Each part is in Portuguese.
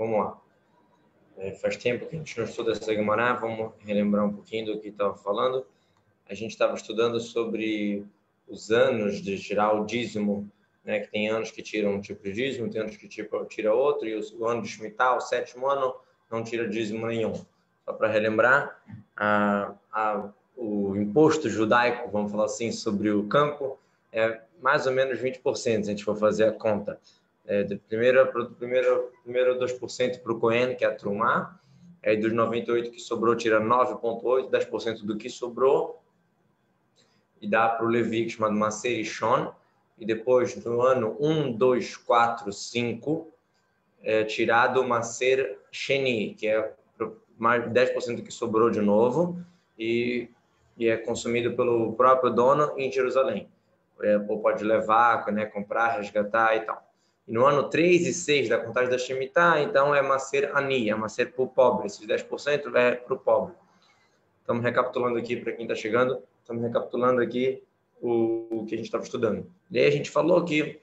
Vamos lá. Faz tempo que a gente não estuda essa Gemara, vamos relembrar um pouquinho do que estava falando. A gente estava estudando sobre os anos de tirar o dízimo, né? Que tem anos que tiram um tipo de dízimo, tem anos que tira outro, e o ano de Shemitah, o 7º ano, não tira dízimo nenhum. Só para relembrar, o imposto judaico, vamos falar assim, sobre o campo, é mais ou menos 20%, se a gente for fazer a conta. Primeiro 2% para o Cohen, que é a Trumá, aí dos 98 que sobrou, tira 9,8%, 10% do que sobrou, e dá para o Levi, que é chamado Maser Rishon, e depois do ano 1, 2, 4, 5, tirado o Maser Sheni, que é mais 10% do que sobrou de novo, e é consumido pelo próprio dono em Jerusalém. Ou pode levar, né, comprar, resgatar e tal. E no ano 3 e 6 da contagem da Shemitah, então é Maser Ani, é Maser para o pobre. Esses 10% é para o pobre. Estamos recapitulando aqui para quem está chegando, estamos recapitulando aqui o que a gente estava estudando. E aí a gente falou que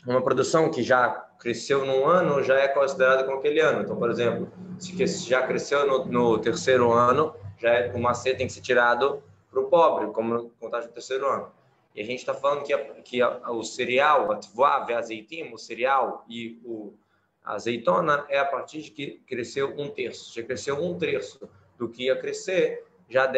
uma produção que já cresceu num ano já é considerada como aquele ano. Então, por exemplo, se já cresceu no terceiro ano, o Maser tem que ser tirado para o pobre, como contagem do terceiro ano. E a gente está falando que o cereal, a tvoá, a azeitim, o cereal e a azeitona é a partir de que cresceu 1/3. Já cresceu 1/3 do que ia crescer, já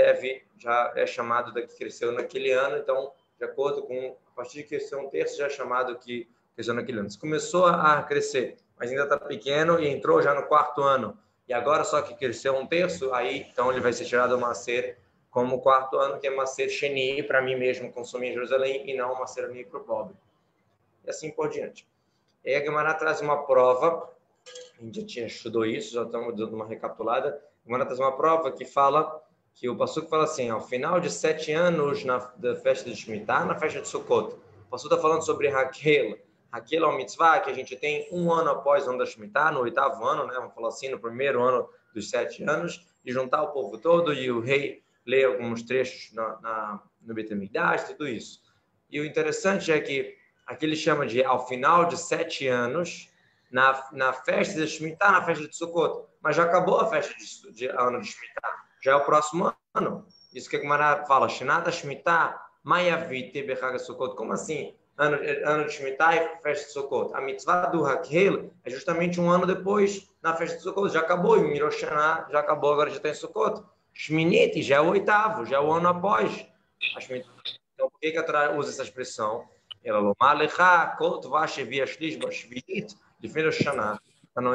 é chamado da que cresceu naquele ano. Então, de acordo com, a partir de que cresceu 1/3, já é chamado que cresceu naquele ano. Se começou a crescer, mas ainda está pequeno e entrou já no 4º ano, e agora só que cresceu 1/3, aí então ele vai ser tirado o Maser como o 4º ano, que é Maser Sheni, para mim mesmo consumir em Jerusalém, e não Maser Ani para o pobre. E assim por diante. E aí a Gemara traz uma prova, a gente já estudou isso, já estamos dando uma recapitulada. A Gemara traz uma prova que fala, que o Passuco fala assim, ao final de 7 anos da festa de Shemitah, na festa de Sukkot, o Passuco está falando sobre Hakel. Hakel é uma mitzvah que a gente tem um ano após o ano da Shemitah, no 8º ano, né? Vamos falar assim, no primeiro ano dos 7 anos, de juntar o povo todo e o rei ler alguns trechos no Beit HaMikdash, tudo isso. E o interessante é que aqui ele chama de ao final de 7 anos, na festa de Shemitah, na festa de Sukkot, mas já acabou a festa de ano de Shemitah, já é o próximo ano. Isso que a Gemara fala, Shenat Shemitah, Mayavite Bechag Sukkot. Como assim? Ano de Shemitah e festa de Sukkot. A mitzvah do Hakel é justamente um ano depois, na festa de Sukkot. Já acabou, e o Mirosh Hashanah já acabou, agora já está em Sukkot. Shminit já é o 8º, já é o ano após. Então, por que a Torá usa essa expressão? Ela Lomalecha, Kot Vashevi Ashlish Bashvinit, de Mirosh Hashanah. O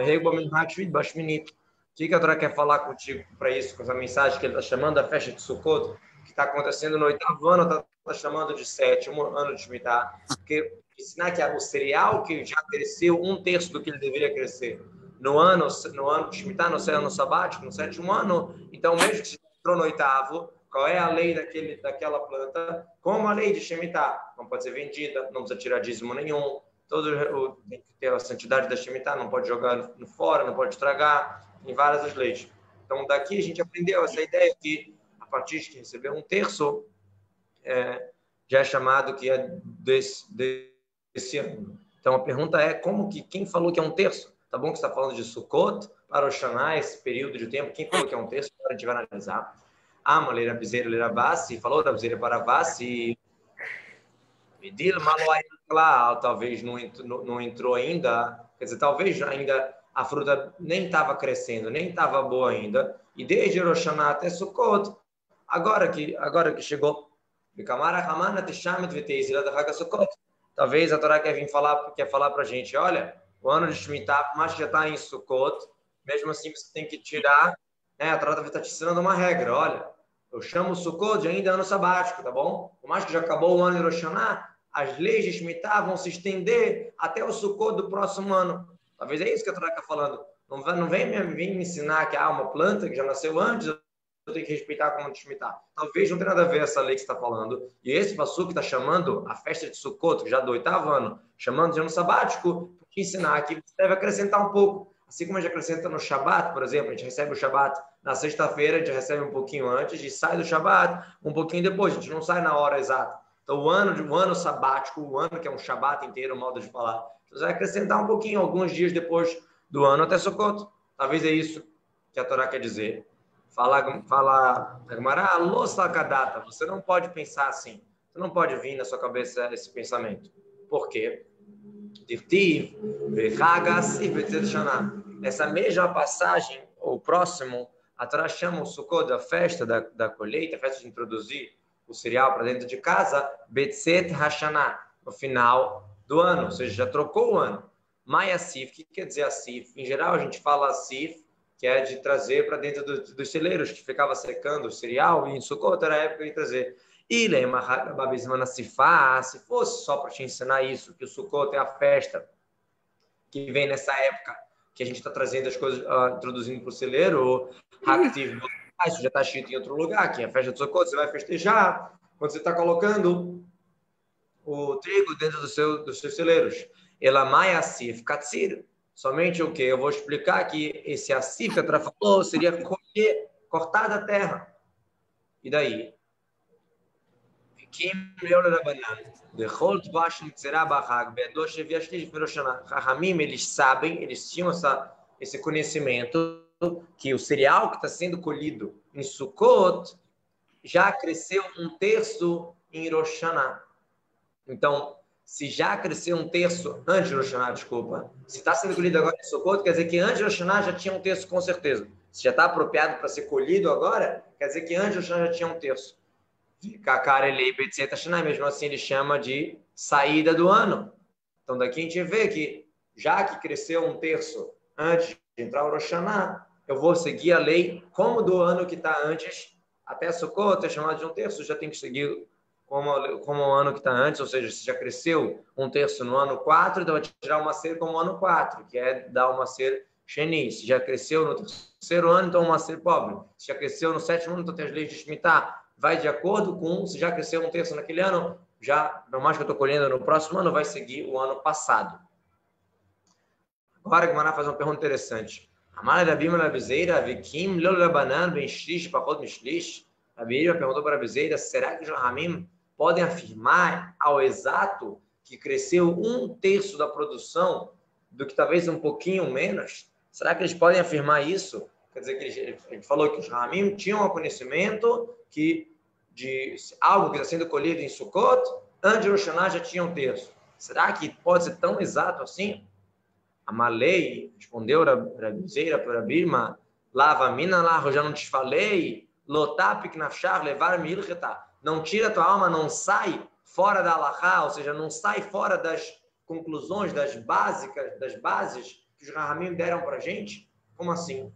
que a Torá quer falar contigo para isso, com essa mensagem que ele está chamando da festa de Sukkot, que está acontecendo no 8º ano, está chamando de 7º ano de Shemitah, porque ensinar que o cereal que já cresceu 1/3 do que ele deveria crescer no ano de Shemitah, no ano sabático, no 7º ano, então mesmo que você entrou no 8º, qual é a lei daquela planta? Como a lei de Shemitah, não pode ser vendida, não precisa tirar dízimo nenhum, tem que ter a santidade da Shemitah, não pode jogar fora, não pode estragar, em várias das leis. Então, daqui a gente aprendeu essa ideia que, a partir de que recebeu 1/3, já é chamado que é desse ano. Então, a pergunta é, quem falou que é 1/3? Tá bom que você está falando de Sukkot, para o Shana, esse período de tempo, quem falou que é 1/3? Agora a gente vai analisar. Leira Bizeira, Leira Bassi, falou da Bizeira para Bassi, Medil Maloai, talvez não entrou ainda, quer dizer, talvez ainda a fruta nem estava crescendo, nem estava boa ainda, e desde Rosh Hashanah até Sukkot, agora que chegou, talvez a Torá quer falar para a gente, olha, o ano de Shemitah, mas já está em Sukkot, mesmo assim você tem que tirar, né, a Torá está te ensinando uma regra, olha, eu chamo o Sukkot de ainda ano sabático, tá bom? Por mais que já acabou o ano de Rosh Hashanah, as leis de Shemitah vão se estender até o Sukkot do próximo ano. Talvez é isso que a Torá está falando. Não vem me ensinar que há uma planta que já nasceu antes, eu tenho que respeitar como de Shemitah. Talvez não tenha nada a ver essa lei que você está falando. E esse passuco está chamando a festa de Sukkot, já do 8º ano, chamando de ano sabático, para ensinar que você deve acrescentar um pouco. Assim como a gente acrescenta no Shabat, por exemplo, a gente recebe o Shabat na sexta-feira, a gente recebe um pouquinho antes, e sai do Shabat um pouquinho depois, a gente não sai na hora exata. Então, o ano sabático, o ano que é um Shabat inteiro, modo de falar, você vai acrescentar um pouquinho, alguns dias depois do ano até Sukkot. Talvez é isso que a Torá quer dizer. Fala a Gemara, data. Você não pode pensar assim. Você não pode vir na sua cabeça esse pensamento. Por quê? Essa mesma passagem, o próximo, a Torá chama o Sukkot da festa da colheita, a festa de introduzir o cereal para dentro de casa, Betzet Hashanah, no final do ano, ou seja, já trocou o ano. Mai Asif, o que quer dizer Asif? Em geral, a gente fala Asif, que é de trazer para dentro dos celeiros, que ficava secando o cereal, e em Sukkot era a época de trazer. Se fosse só para te ensinar isso, que o Sukkot é a festa que vem nessa época, que a gente está trazendo as coisas, introduzindo para o celeiro, isso já está escrito em outro lugar, que é a festa de Sukkot, você vai festejar quando você está colocando o trigo dentro dos seus celeiros. Elamai Asif Katsir. Somente o que? Eu vou explicar que esse Asif que a Torá falou seria cortar da terra. E daí? Eles sabem, eles tinham esse conhecimento que o cereal que está sendo colhido em Sukkot já cresceu 1/3 em Rosh Hashanah. Então, se já cresceu 1/3 antes de Rosh Hashanah, desculpa, se está sendo colhido agora em Sukkot, quer dizer que antes de Rosh Hashanah já tinha 1/3 com certeza. Se já está apropriado para ser colhido agora, quer dizer que antes de Rosh Hashanah já tinha 1/3. Mesmo assim ele chama de saída do ano. Então daqui a gente vê que já que cresceu 1/3 antes de entrar o Rosh Hashanah, eu vou seguir a lei como do ano que está antes, até Sukkot é chamado de 1/3, já tem que seguir como o ano que está antes, ou seja, se já cresceu 1/3 no ano 4, então vai tirar uma ser como o ano 4, que é dar uma ser Sheni. Se já cresceu no terceiro ano, então uma ser pobre. Se já cresceu no 7º ano, então tem as leis de Shemitah. Vai de acordo com, se já cresceu 1/3 naquele ano, já, não mais que eu estou colhendo no próximo ano, vai seguir o ano passado. Agora, Guimarães faz uma pergunta interessante. Amar da Bima na Bizeira, Vikim, Lulabanan, Ben Shlish, Pachot Mishlish. A Bíblia perguntou para a Bizeira, será que os Rahamim podem afirmar ao exato que cresceu 1/3 da produção do que talvez um pouquinho menos? Será que eles podem afirmar isso? Quer dizer que ele falou que os Rahamim tinham o conhecimento que de algo que está sendo colhido em Sukkot, antes de Rosh Hashanah já tinha 1/3. Será que pode ser tão exato assim? A Malei respondeu a Bizeira para a Birma, lava mina lá, eu já não te falei, lotapik nafshar, levar milcheta. Não tira a tua alma, não sai fora da Halachá, ou seja, não sai fora das conclusões, das bases que os Rahamim deram para a gente. Como assim?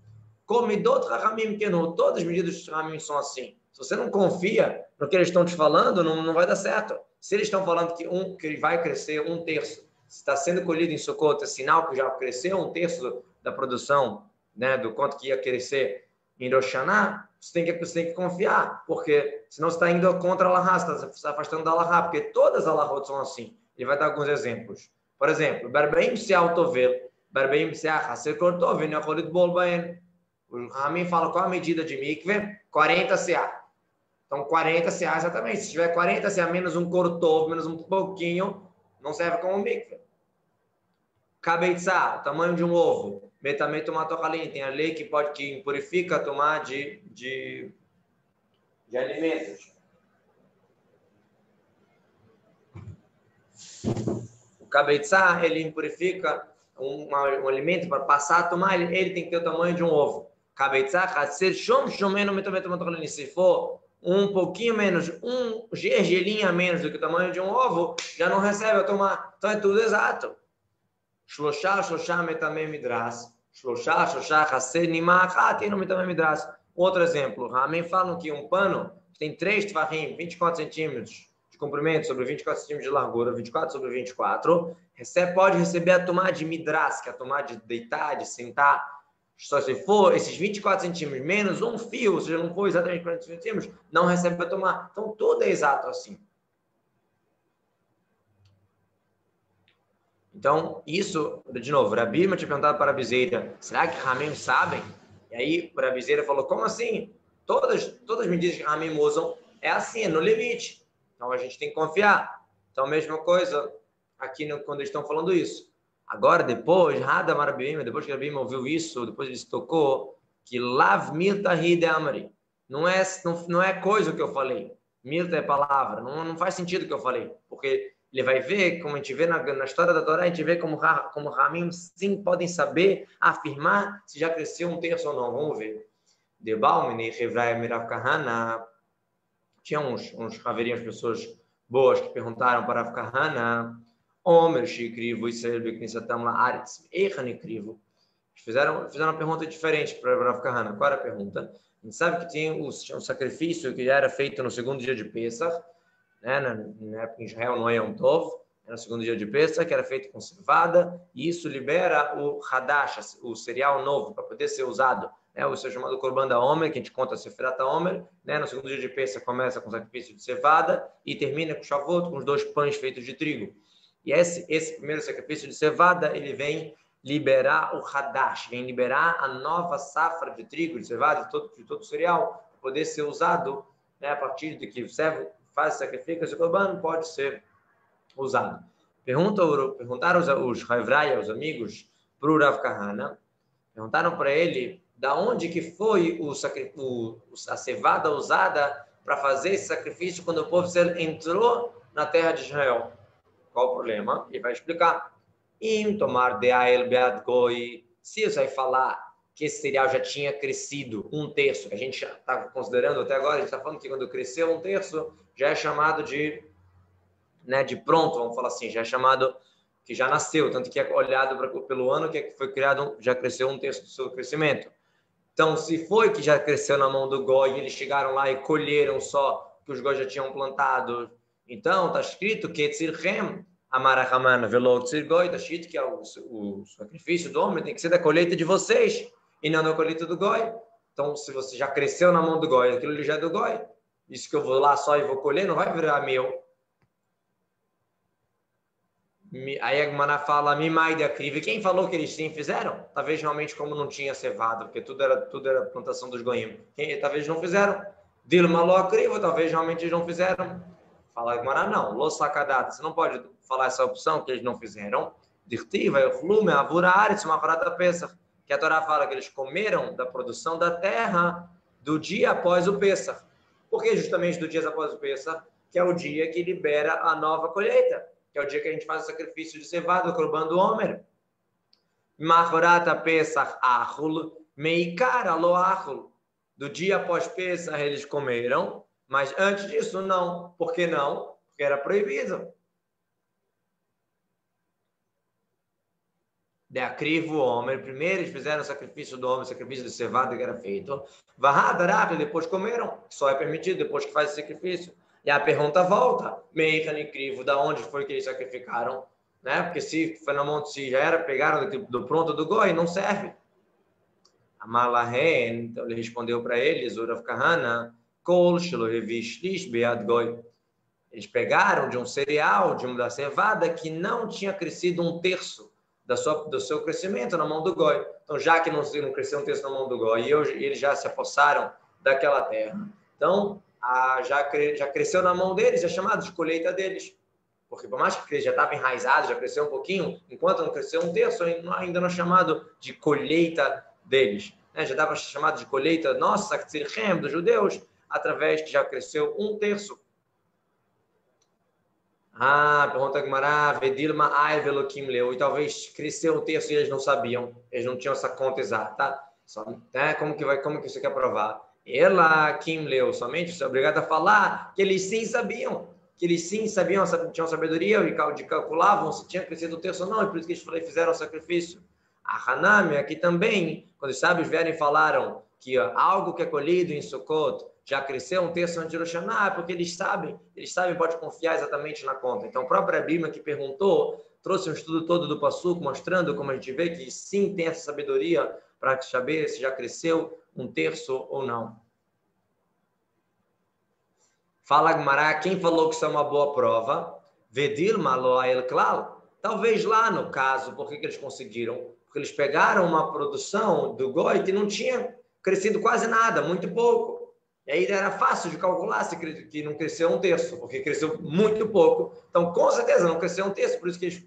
Comidot Rahamim Kenu, todas as medidas dos Rahamim são assim. Se você não confia no que eles estão te falando, não vai dar certo. Se eles estão falando que ele vai crescer 1/3, se está sendo colhido em Sukkot, é sinal que já cresceu 1/3 da produção, né, do quanto que ia crescer em Rosh Hashanah, você tem que confiar, porque senão você está indo contra a Allahá, você está afastando da Allahá, porque todas as Allahot são assim. Ele vai dar alguns exemplos. Por exemplo, Barbaim Seal Tovel, Barbaim Seal Haser Kortovin, Yacholit Bolbaen. O Ramin fala qual a medida de mikve? 40 CA. Então, 40 CA exatamente. Se tiver 40 CA menos um cortov, menos um pouquinho, não serve como mikve. Kabeitza, o tamanho de um ovo. Metamento matohalim, tem a lei que purifica tomar de alimentos. O Kabeitza, ele impurifica um alimento para passar a tomar, ele tem que ter o tamanho de um ovo. Se for um pouquinho menos, um gergelim a menos do que o tamanho de um ovo, já não recebe a tomar. Então é tudo exato. Outro exemplo, Ramin falam que um pano tem 3 tefahim, 24 centímetros de comprimento sobre 24 centímetros de largura, 24 sobre 24, pode receber a tomar de midras, que é a tomar de deitar, de sentar. Só se for esses 24 centímetros menos um fio, ou seja, não for exatamente 40 centímetros, não recebe para tomar. Então, tudo é exato assim. Então, isso, de novo, a Bíblia tinha perguntado para a Bizeira, será que Ramim sabem? E aí, a Bizeira falou, como assim? Todas as medidas que Ramim usam é assim, é no limite. Então, a gente tem que confiar. Então, a mesma coisa aqui quando eles estão falando isso. Agora, depois, Hada Marabim, depois que Rabim ouviu isso, depois ele se tocou, que Lav Milta Hide Amari. Não é coisa o que eu falei. Milta é palavra. Não faz sentido o que eu falei. Porque ele vai ver, como a gente vê na história da Torá, a gente vê como Ramim sim podem saber, afirmar se já cresceu um terço ou não. Vamos ver. De Balmini, Revrai Mirav Kahana. Tinha uns haveriam pessoas boas que perguntaram para Rav Kahana, Omer Shikrivo Israel Beknissatam Laaretz, Eichanikrivo. Fizeram uma pergunta diferente para Rav Kahana. Qual era a pergunta? A gente sabe que tinha um sacrifício que era feito no segundo dia de Pesach, né? Na época em Israel não é Yom Tov, era no segundo dia de Pesach, que era feito com cevada, e isso libera o Hadash, o cereal novo, para poder ser usado. O chamado Korban da Omer, que a gente conta a Sefirat Omer, né? No segundo dia de Pesach começa com o sacrifício de cevada e termina com o Shavuot, com os 2 pães feitos de trigo. E esse primeiro sacrifício de cevada, ele vem liberar o Hadash, vem liberar a nova safra de trigo, de cevada, de todo o cereal, para poder ser usado, né? A partir de que o servo faz sacrifício, esse Korban pode ser usado. Perguntaram os Havraya, os amigos, para o Rav Kahana, perguntaram para ele da onde que foi a cevada usada para fazer esse sacrifício quando o povo entrou na terra de Israel. Qual o problema? Ele vai explicar. Se você vai falar que esse cereal já tinha crescido 1/3, que a gente está considerando até agora, a gente está falando que quando cresceu 1/3, já é chamado de pronto, vamos falar assim, já é chamado que já nasceu, tanto que é olhado pelo ano que foi criado, já cresceu 1/3 do seu crescimento. Então, se foi que já cresceu na mão do Goi, eles chegaram lá e colheram só que os Goi já tinham plantado. Então, está escrito que Tzirchem, Amarahamana, Velo Tzirgoi, está escrito que o sacrifício do homem tem que ser da colheita de vocês e não da colheita do Goi. Então, se você já cresceu na mão do Goi, aquilo já é do Goi. Isso que eu vou lá só e vou colher, não vai virar meu. Aí a Gemara fala, Mimai de Akriv. Quem falou que eles sim fizeram? Talvez realmente como não tinha cevada, porque tudo era plantação dos goim. Talvez não fizeram. Dilma lo Akriv, talvez realmente eles não fizeram. Fala a Gemara, não. Lo Sakadat, você não pode falar essa opção que eles não fizeram. Dirtiva, Euchlume, Avura Aretz, Mafarata Pesach. Que a Torá fala que eles comeram da produção da terra do dia após o Pesach. Por que justamente do dia após o Pesach? Que é o dia que libera a nova colheita. Que é o dia que a gente faz o sacrifício de cevada, o Korban do Omer. Machorata Pesach Achul, Meikar Alo Achul. Do dia após Pesach eles comeram, mas antes disso não. Por que não? Porque era proibido. De Acrivo o Omer, primeiro eles fizeram o sacrifício do Omer, o sacrifício de cevada que era feito. Vahadarak, depois comeram, só é permitido depois que faz o sacrifício. E a pergunta volta, Meichan e Crivo, da onde foi que eles sacrificaram? Né? Porque se foi na mão, se já era, pegaram do pronto do Goi, não serve. Amalahen, então ele respondeu para eles, Urav Kahana, Kol Shilohevish Lish Bead Goi. Eles pegaram de um cereal, da cevada, que não tinha crescido 1/3 do seu crescimento na mão do Goi. Então, já que não cresceu 1/3 na mão do Goi, e eles já se apossaram daquela terra. Então, já cresceu na mão deles, é chamado de colheita deles. Porque por mais que já estava enraizado, já cresceu um pouquinho, enquanto não cresceu 1/3, ainda não é chamado de colheita deles. Já estava chamado de colheita nossa, Tzirchem, dos judeus, através que já cresceu 1/3. Pergunta Gemara, Vedilma Ai Veloquim leu, e talvez cresceu 1/3 e eles não sabiam, eles não tinham essa conta exata, tá? Como que você quer provar? Ela, Kim leu, somente você é obrigado a falar que eles sim sabiam, tinham sabedoria de calculavam se tinha crescido 1/3 ou não, e por isso que eles fizeram o sacrifício. A Hanami aqui também, quando os sábios vieram e falaram que algo que é colhido em Sukkot já cresceu 1/3 antes de Rosh Hashanah, porque eles sabem, pode confiar exatamente na conta. Então, a própria Bíblia que perguntou, trouxe um estudo todo do Passuco, mostrando como a gente vê que sim tem essa sabedoria para saber se já cresceu 1/3 ou não. Fala Gemara, quem falou que isso é uma boa prova? Vedil malo el klal. Talvez lá no caso, por que eles conseguiram? Porque eles pegaram uma produção do Goi que não tinha crescido quase nada, muito pouco. E aí era fácil de calcular que não cresceu 1/3, porque cresceu muito pouco. Então, com certeza, não cresceu 1/3, por isso que eles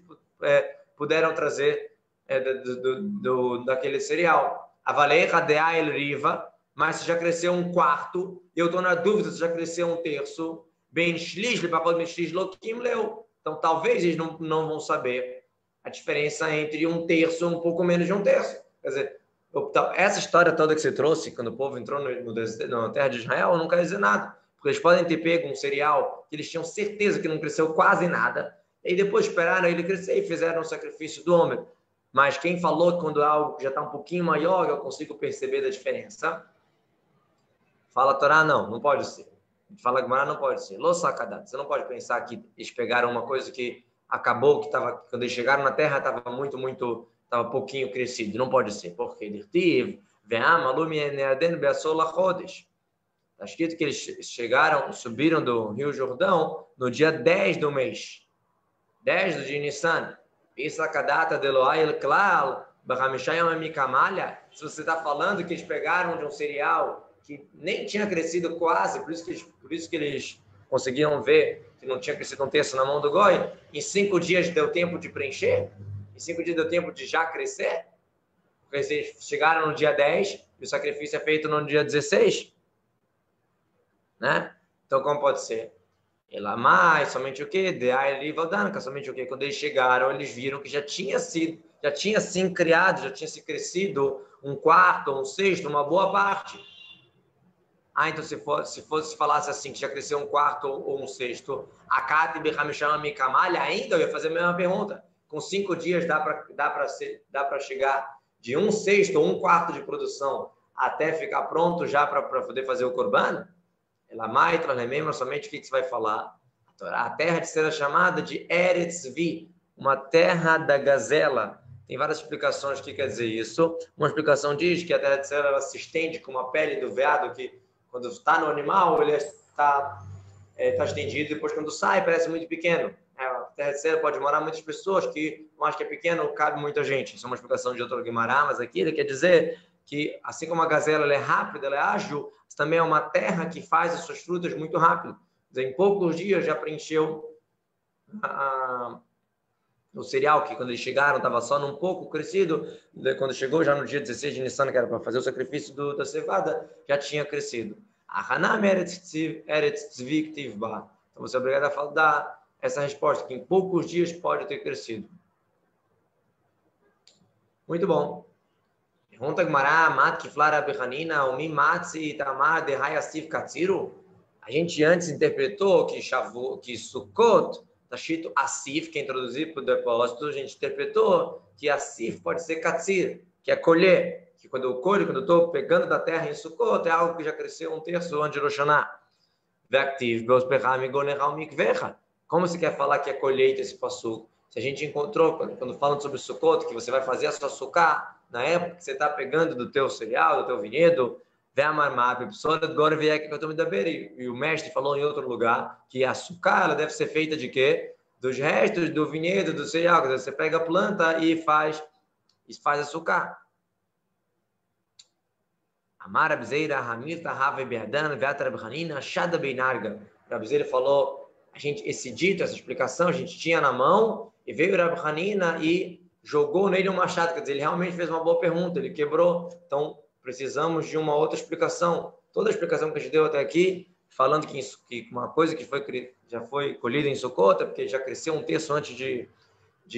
puderam trazer daquele cereal. Avalecha de'a el riva, mas se já cresceu um quarto, eu estou na dúvida se já cresceu um terço, bem shlish, lepachot ben shlish lokim leu. Então, talvez eles não vão saber a diferença entre um terço e um pouco menos de um terço. Quer dizer, essa história toda que você trouxe, quando o povo entrou na terra de Israel, não quer dizer nada. Porque eles podem ter pego um cereal que eles tinham certeza que não cresceu quase nada, e depois esperaram ele crescer e fizeram o sacrifício do homem. Mas quem falou que quando algo já está um pouquinho maior, eu consigo perceber a diferença? Fala a Torá, não pode ser. Fala Gemara, não pode ser. Lo sakadat. Você não pode pensar que eles pegaram uma coisa que acabou, que estava, quando eles chegaram na terra, estava estava pouquinho crescido. Não pode ser. Porque dirtiv, ve'am alum ye'neaden be'asol lachodesh. Está escrito que eles subiram do Rio Jordão no dia 10 do mês. 10 do dia Nissan. Isso kadata de Eloai el klal, b'hamishayam amikamalha. Se você está falando que eles pegaram de um cereal que nem tinha crescido quase, por isso que eles conseguiam ver que não tinha crescido um terço na mão do Goi, em 5 dias deu tempo de preencher? Em 5 dias deu tempo de já crescer? Porque eles chegaram no dia 10 e o sacrifício é feito no dia 16? Né? Então, como pode ser? Ela mais, somente o quê? Somente o quê? Quando eles chegaram, eles viram que já tinha sim criado, já tinha se crescido um quarto, um sexto, uma boa parte. Então se falasse assim, que já cresceu um quarto ou um sexto, ainda eu ia fazer a mesma pergunta. Com 5 dias dá para chegar de um sexto ou um quarto de produção até ficar pronto já para poder fazer o Corban? Ela mais lembra somente o que você vai falar. A terra de ser chamada de Eretz Vi, uma terra da gazela. Tem várias explicações do que quer dizer isso. Uma explicação diz que a terra de ser ela se estende como a pele do veado, que quando está no animal ele está estendido, depois quando sai parece muito pequeno. A terra de ser pode morar muitas pessoas que não acham que é pequeno, cabe muita gente. Isso é uma explicação de outro Guimarães, mas aqui ele quer dizer que assim como a gazela ela é rápida, ela é ágil, também é uma terra que faz as suas frutas muito rápido. Em poucos dias já preencheu o cereal, que quando eles chegaram estava só num pouco crescido. Quando chegou já no dia 16 de Nissan, que era para fazer o sacrifício da cevada, já tinha crescido. Então você é obrigado a dar essa resposta, que em poucos dias pode ter crescido. Muito bom. Pergunta Gemara, Mat Kiflara Bechanina, Umi Matzi Tamar de Hayasif Katsiru. A gente antes interpretou que Sukkot está escrito Asif, que é introduzido para o depósito, a gente interpretou que Asif pode ser Katsir, que é colher, que quando eu colho, quando eu estou pegando da terra em Sukkot, é algo que já cresceu um terço antes de Rosh Hashanah. Como você quer falar que é colheita esse passuco? Se a gente encontrou, quando falando sobre Sukkot, que você vai fazer a sua sukkah na época que você está pegando do teu cereal, do teu vinhedo, e o mestre falou em outro lugar que a sukkah ela deve ser feita de quê? Dos restos do vinhedo, do cereal. Você pega a planta e faz a sukkah. Amar Abzeira, Hamilta, Rave Berdan, Veatra Bhanina, Shada Beinarga. O Abzeira falou, esse dito, essa explicação, a gente tinha na mão, e veio o Rab Hanina e jogou nele um machado. Quer dizer, ele realmente fez uma boa pergunta, ele quebrou. Então, precisamos de uma outra explicação. Toda a explicação que a gente deu até aqui, falando que uma coisa que já foi colhida em Sukkot, porque já cresceu um terço antes de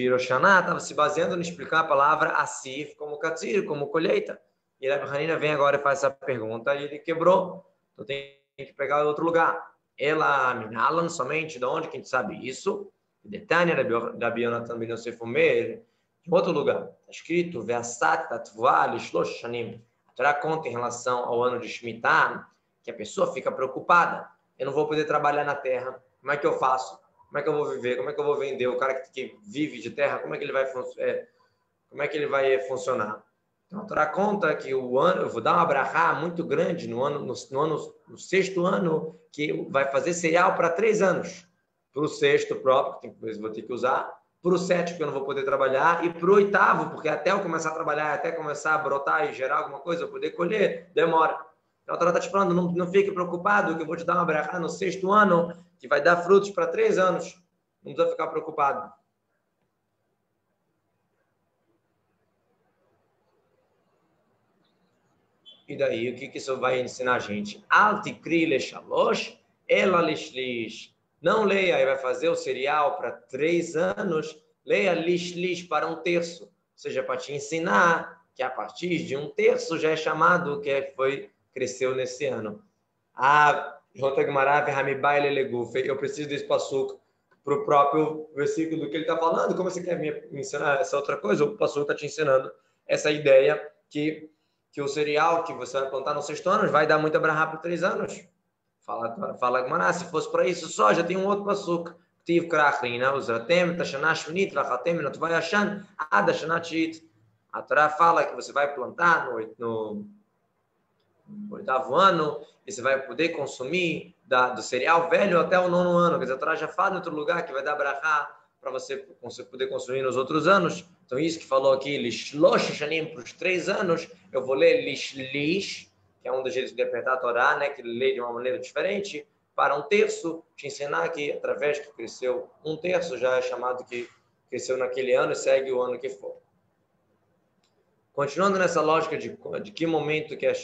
Rosh Hashanah, estava se baseando em explicar a palavra Asif como Katsir, como colheita. E Rab Hanina vem agora e faz essa pergunta e ele quebrou. Então tem que pegar outro lugar. Ela Minalan, somente de onde que a gente sabe isso? Detânia da Bionatan Ben Yosef Omer, em outro lugar. Está escrito Ve'asat Tatvua Lishlosh Shanim. A Torá conta em relação ao ano de Shemitah que a pessoa fica preocupada. Eu não vou poder trabalhar na terra. Como é que eu faço? Como é que eu vou viver? Como é que eu vou vender? O cara que vive de terra, como é que ele vai funcionar? Então, a Torá conta que o ano, eu vou dar uma brachá muito grande no sexto ano, que vai fazer cereal para 3 anos. Para o sexto próprio, que vou ter que usar, para o sétimo, que eu não vou poder trabalhar, e para o oitavo, porque até eu começar a trabalhar, até começar a brotar e gerar alguma coisa, eu poder colher, demora. Então, a Torá está te falando, não fique preocupado, que eu vou te dar uma brachá no sexto ano, que vai dar frutos para 3 anos. Não precisa ficar preocupado. E daí, o que isso vai ensinar a gente? Altikri leshalosh, ela lishlish. Não leia e vai fazer o cereal para 3 anos, leia lishlish para 1/3. Ou seja, para te ensinar que a partir de 1/3 já é chamado que cresceu nesse ano. Eu preciso desse passuco para o próprio versículo do que ele está falando. Como você quer me ensinar essa outra coisa? O passuco está te ensinando essa ideia que o cereal que você vai plantar no 6º ano vai dar muita brahá por 3 anos. Fala Gmará, se fosse para isso só, já tem um outro passuco. Tiv krachlina, uzratem, tashana shunit, lachatem, notvayashan, adashana chit. A Torá fala que você vai plantar no 8º ano, e você vai poder consumir do cereal velho até o 9º ano. Quer dizer, a Torá já fala em outro lugar que vai dar brahá para você poder consumir nos outros anos. Então, isso que falou aqui, lishlosh shanim, para os 3 anos, eu vou ler lishlish, que é um dos jeitos de interpretar a Torá, né, que ele lê de uma maneira diferente, para 1/3, te ensinar que, através que cresceu 1/3, já é chamado que cresceu naquele ano e segue o ano que for. Continuando nessa lógica de que momento que é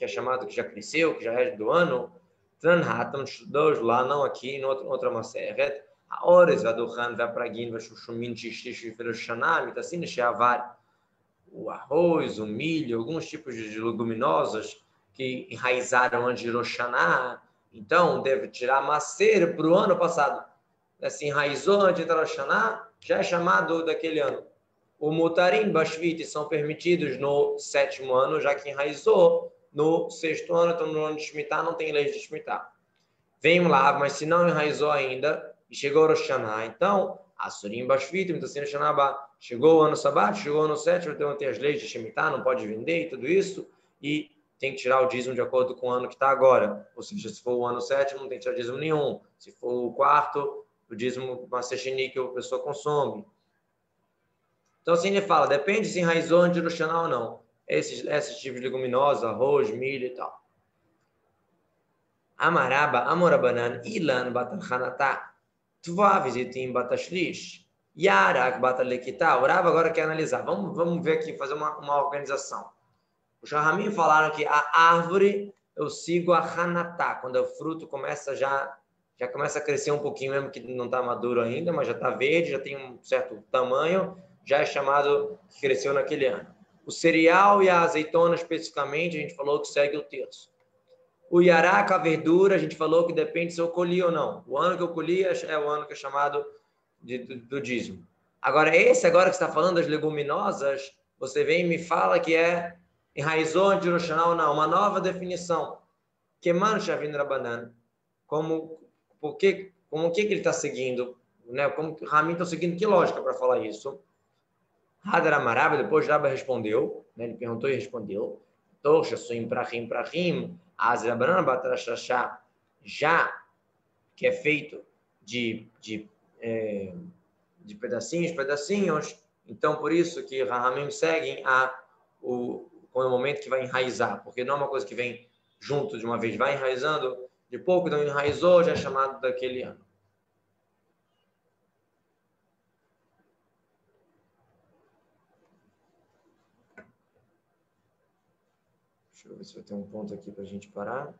chamado que já cresceu, que já é do ano, Tranhatam estudou lá, não aqui, em outra Maseret, a Ores, a Duhan, a Pragin, a Shushumin, Shishish, a Shanam, assim, Sheavar, o arroz, o milho, alguns tipos de leguminosos que enraizaram antes de Rosh Hashanah, então deve tirar macer para o ano passado. Se enraizou antes de Rosh Hashanah, já é chamado daquele ano. O mutarim bashvit são permitidos no 7º ano, já que enraizou no 6º ano, então no ano de Shemitah não tem lei de Shemitah. Vem lá, mas se não enraizou ainda, e chegou Rosh Hashanah, então, Asurim bashvit, chegou o ano sabático, chegou o ano 7º, então tem as leis de Shemitah, não pode vender e tudo isso, e tem que tirar o dízimo de acordo com o ano que está agora. Ou seja, se for o ano 7º, não tem que tirar dízimo nenhum. Se for o 4º, o dízimo Masechini que a pessoa consome. Então, assim ele fala, depende se enraizou antes de Rosh Hashanah ou não. Esses tipos de leguminosos, arroz, milho e tal. Amaraba, Amorabanan, Ilan, Batachanatá, Tvá, Visitim, Batashlish, Yarak, Batalekitá. O Rava agora quer analisar. Vamos ver aqui, fazer uma organização. Os Rahamim falaram que a árvore, eu sigo a Hanatá, quando o fruto já começa a crescer um pouquinho, mesmo que não está maduro ainda, mas já está verde, já tem um certo tamanho, já é chamado que cresceu naquele ano. O cereal e a azeitona, especificamente, a gente falou que segue o 1/3. O yaraca, a verdura, a gente falou que depende se eu colhi ou não. O ano que eu colhi é o ano que é chamado do dízimo. Agora, esse agora que você está falando das leguminosas, você vem e me fala que enraizou antes de Rosh Hashanah ou não. Uma nova definição. Keman Shavin Rabanan. Como que ele está seguindo? Né? Como que o Ramin está seguindo? Que lógica para falar isso? Hadar Amarab, depois Rabba respondeu, né? Ele perguntou e respondeu. Tosha, Suim Prahim, Azrabanan Batrashashá, já que é feito de pedacinhos, então por isso que Rahamim seguem com o momento que vai enraizar, porque não é uma coisa que vem junto de uma vez, vai enraizando, de pouco, então enraizou, já é chamado daquele ano. Deixa eu ver se vai ter um ponto aqui para a gente parar.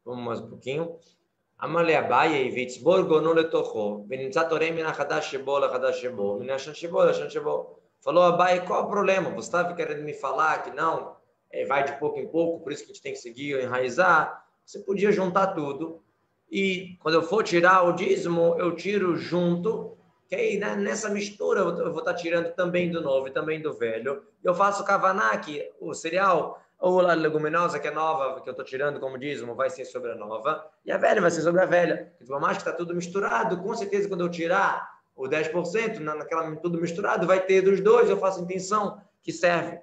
Vamos mais um pouquinho. Amale Abaye, Vitzbor Gono Letocho, Benimzat Orem Min Hadash Shebo Lachadash Shebo, Min Hashan Shebo Lachadash Shebo. Falou Abaye, qual o problema? Você estava querendo me falar que não, vai de pouco em pouco, por isso que a gente tem que seguir, enraizar. Você podia juntar tudo e quando eu for tirar o dízimo, eu tiro junto, que aí nessa mistura eu vou estar tirando também do novo e também do velho. Eu faço kavaná, que o cereal ou a leguminosa que é nova, que eu estou tirando como dízimo, vai ser sobre a nova, e a velha vai ser sobre a velha. Por mais que está tudo misturado, com certeza quando eu tirar o 10%, naquela tudo misturado, vai ter dos dois, eu faço intenção que serve.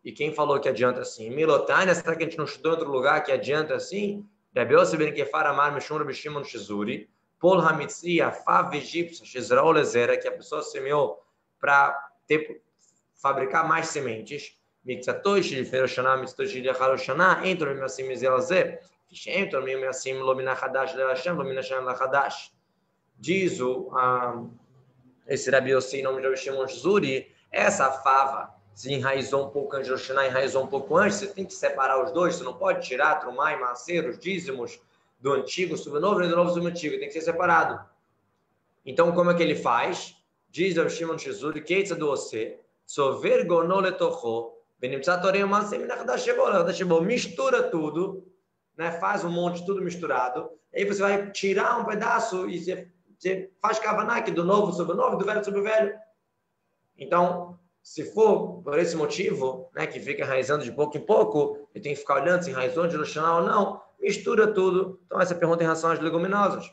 E quem falou que adianta assim? Milotânia, será que a gente não estudou em outro lugar que adianta assim? Rebbeose ben Kefar Amar Mishum Rabbi Shimon Shizuri, Pol Hamitzi, Afav egípcia, Shizraol Ezera, que a pessoa semeou para fabricar mais sementes. מקצתו של לפני ראש השנה, מקצתו של לאחר ראש השנה, אין תורמים מעשים מזה לזה, כשאין תורמים מעשים לא מן החדש להשם, לא מן השם לחדש. Diz esse Rabi Yossi, em nome de Rabi Shimon Shizuri, essa fava se enraizou um pouco antes de Rosh Hashanah, enraizou um pouco antes, você tem que separar os dois, você não pode tirar, trumá e macer, os dízimos do antigo sobre o novo, nem do novo sobre o antigo, tem que ser separado. Então, como é que ele faz? Diz Rabi Shimon Shizuri, Keitza do Ose, Sover gono letocho, benimtzat orei umasem minachadashebo, mistura tudo, né? Faz um monte, tudo misturado, aí você vai tirar um pedaço e você faz kavanak do novo sobre o novo, do velho sobre o velho. Então, se for por esse motivo, né, que fica enraizando de pouco em pouco, e tem que ficar olhando se enraizou de Rosh Hashanah ou não, mistura tudo. Então, essa pergunta em relação às leguminosas.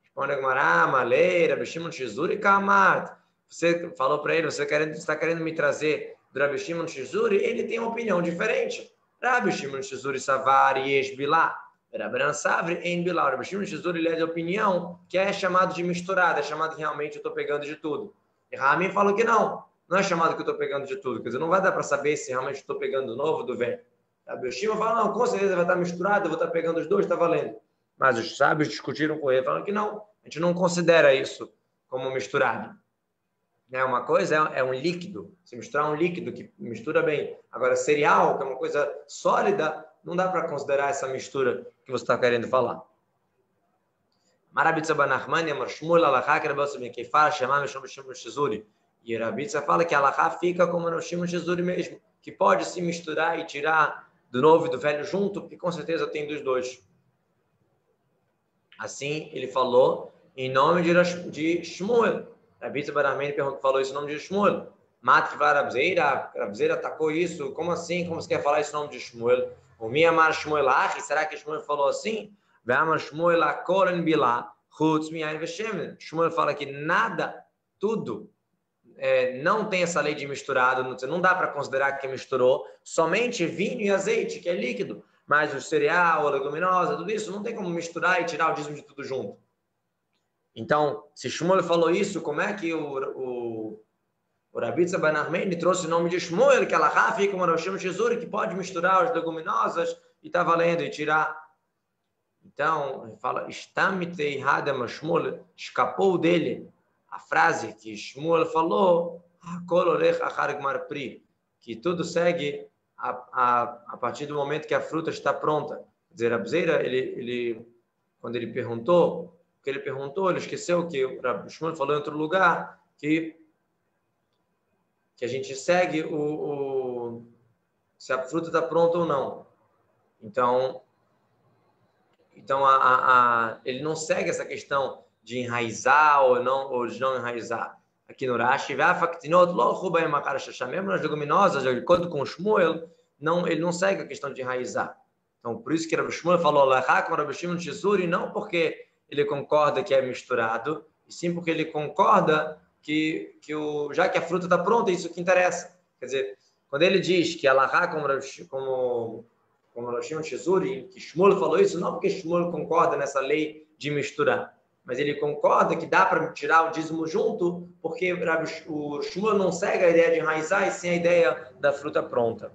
Responde a Gemara, Maleira, Rabi Shimon Shizuri, Kamat. Você falou para ele, você está querendo me trazer do Rabi Shimon Shizuri, ele tem uma opinião diferente. Rabi Shimon Shizuri Savari Yesh Bilá. Rabi Savri em Bilá. Rabi Shimon Shizuri, ele é de opinião que é chamado de misturado, é chamado que realmente eu estou pegando de tudo. E Ramin falou que não é chamado que eu estou pegando de tudo. Quer dizer, não vai dar para saber se realmente estou pegando do novo ou do velho. Rabi Shimon fala, não, com certeza vai estar misturado, eu vou estar pegando os dois, está valendo. Mas os sábios discutiram com ele, falando que não, a gente não considera isso como misturado. Uma coisa é um líquido, se misturar um líquido que mistura bem. Agora, cereal, que é uma coisa sólida, não dá para considerar essa mistura que você está querendo falar. Marabitza Banachman, Yamar Shmuel, Alachá, Kerabasubim, Keifar, Shemam, Shimon Shizuri. E Rabitza fala que Alachá fica como no Shimon Shizuri mesmo, que pode se misturar e tirar do novo e do velho junto, porque com certeza tem dos dois. Assim, ele falou em nome de Shmuel. Rabitza Banachman falou isso em nome de Shmuel. Matri fala, Rabzeira atacou isso, como assim? Como você quer falar isso em nome de Shmuel? O Miamar Shmuel Achi, será que Shmuel falou assim? Ve'amar Shmuel akoren bilá, chutz mi'ayin ve'shemen. Shmuel fala que nada, tudo, não tem essa lei de misturado, não dá para considerar que misturou, somente vinho e azeite, que é líquido, mas o cereal, a leguminosa, tudo isso, não tem como misturar e tirar o dízimo de tudo junto. Então, se Shmuel falou isso, como é que o Rabitza Banachman trouxe o nome de Shmuel, que ela fica como Rabi Shimon Shizuri, que pode misturar as leguminosas e está valendo e tirar. Então, ele fala, Shmuel, escapou dele a frase que Shmuel falou, que tudo segue a partir do momento que a fruta está pronta. Quer dizer, Rabzeira, quando ele perguntou, o que ele perguntou, ele esqueceu que o Shmuel falou em outro lugar, que a gente segue se a fruta está pronta ou não. Então ele não segue essa questão de enraizar ou de não enraizar. Aqui no Rashi, mesmo nas leguminosas, de acordo com o Shmuel, ele não segue a questão de enraizar. Então, por isso que Rabi Shmuel falou com Rabi Shimon Shizuri, não porque ele concorda que é misturado, e sim porque ele concorda que já que a fruta está pronta, isso que interessa. Quer dizer, quando ele diz que Alahá como Rabi Shimon Shizuri, que Shmuel falou isso, não porque Shmuel concorda nessa lei de misturar, mas ele concorda que dá para tirar o dízimo junto, porque o Shmuel não segue a ideia de enraizar, e sim a ideia da fruta pronta.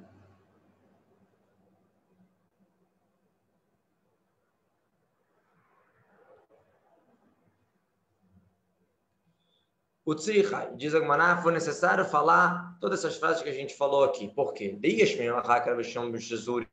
O Tzrichai, diz a Gemara, foi necessário falar todas essas frases que a gente falou aqui. Por quê?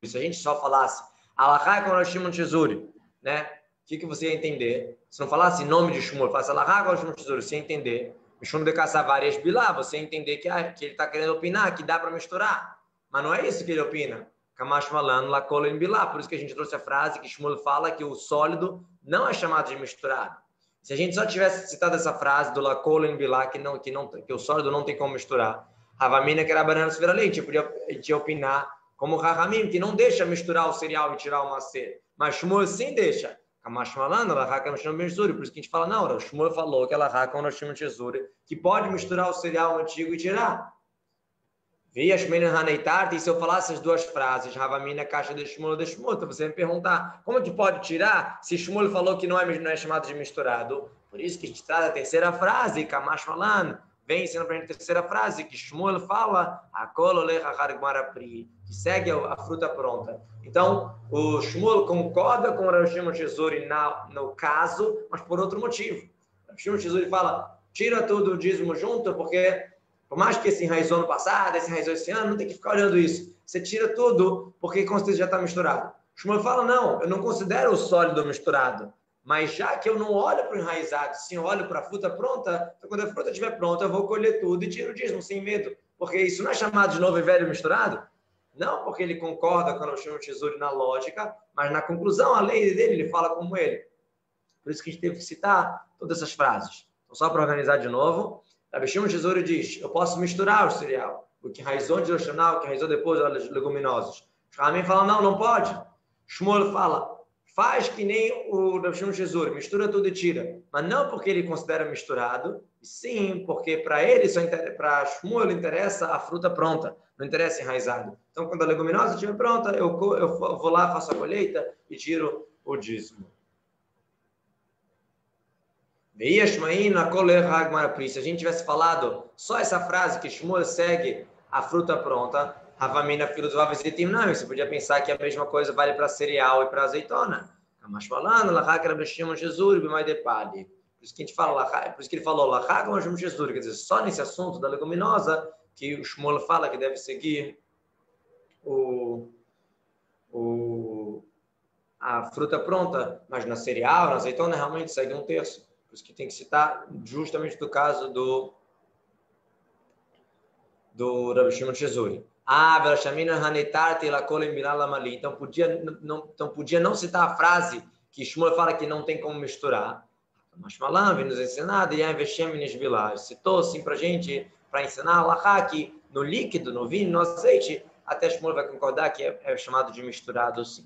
Se a gente só falasse Alahá com Rabi Shimon Shizuri, né? O que você ia entender? Se não falasse em nome de Shmuel, falasse Alahá com Rabi Shimon Shizuri, você ia entender. Mishum de Kassavari Esbilá, você ia entender que ele está querendo opinar, que dá para misturar. Mas não é isso que ele opina. Kamash Malan, Lakolo em Bilá. Por isso que a gente trouxe a frase que Shmuel fala que o sólido não é chamado de misturado. Se a gente só tivesse citado essa frase do Lakolo em Bilá, que o sólido não tem como misturar, Havamina, que era banana se leite, podia opinar como Rahamim, que não deixa misturar o cereal e tirar o macer. Mas Shmuel sim deixa. Kamash Malan, Lahakam Shimon Shizuri. Por isso que a gente fala, não, o Shmuel falou que ela Lahakam Shimon Shizuri, que pode misturar o cereal antigo e tirar. E se eu falasse as duas frases, Havamina, caixa de Shmuel, então você vai me perguntar, como que pode tirar se Shmuel falou que não é chamado de misturado? Por isso que a gente traz a terceira frase, Kamash Malan, vem ensinando para a gente a terceira frase, que Shmuel fala, que segue a fruta pronta. Então, o Shmuel concorda com o Rav Shimon Shizuri no caso, mas por outro motivo. O Rav Shimon Shizuri fala, tira tudo o dízimo junto, porque por mais que esse enraizou no passado, esse enraizou esse ano, não tem que ficar olhando isso. Você tira tudo, porque com certeza já está misturado. O Shmuel fala, não, eu não considero o sólido misturado. Mas já que eu não olho para o enraizado, sim, eu olho para a fruta pronta, então quando a fruta estiver pronta, eu vou colher tudo e tiro o dízimo, sem medo. Porque isso não é chamado de novo e velho misturado? Não porque ele concorda com o Shimon Shizuri na lógica, mas na conclusão, a lei dele, ele fala como ele. Por isso que a gente teve que citar todas essas frases. Então, só para organizar de novo, o Shimon Shizuri diz, eu posso misturar o cereal, o que enraizou de Roshana, o que enraizou depois dos leguminosos. Os Ramim falam, não pode. Shmuel fala, faz que nem o Rav Shimon Shizuri, mistura tudo e tira. Mas não porque ele considera misturado, sim porque para ele, para Shmuel, interessa a fruta pronta, não interessa enraizado. Então, quando a leguminosa estiver pronta, eu vou lá, faço a colheita e tiro o dízimo. Se a gente tivesse falado só essa frase, que Shmuel segue a fruta pronta, Havamina filho do Vavizitim, não, você podia pensar que a mesma coisa vale para cereal e para azeitona. Mas falando, Lahak Shimon Shizuri, Bimai Depali. Por isso que a gente fala, por isso que ele falou, Lahak Shimon Shizuri, quer dizer, só nesse assunto da leguminosa, que o Shmuel fala que deve seguir a fruta pronta, mas na cereal, na azeitona, realmente segue um terço. Por isso que tem que citar justamente do caso do Rav Shimon Shizuri. Então podia não citar a frase que Shmuel fala que não tem como misturar. Mas Malam vem nos ensinar, citou assim para a gente, para ensinar Allahá que no líquido, no vinho, no azeite, até Shmuel vai concordar que é chamado de misturado sim.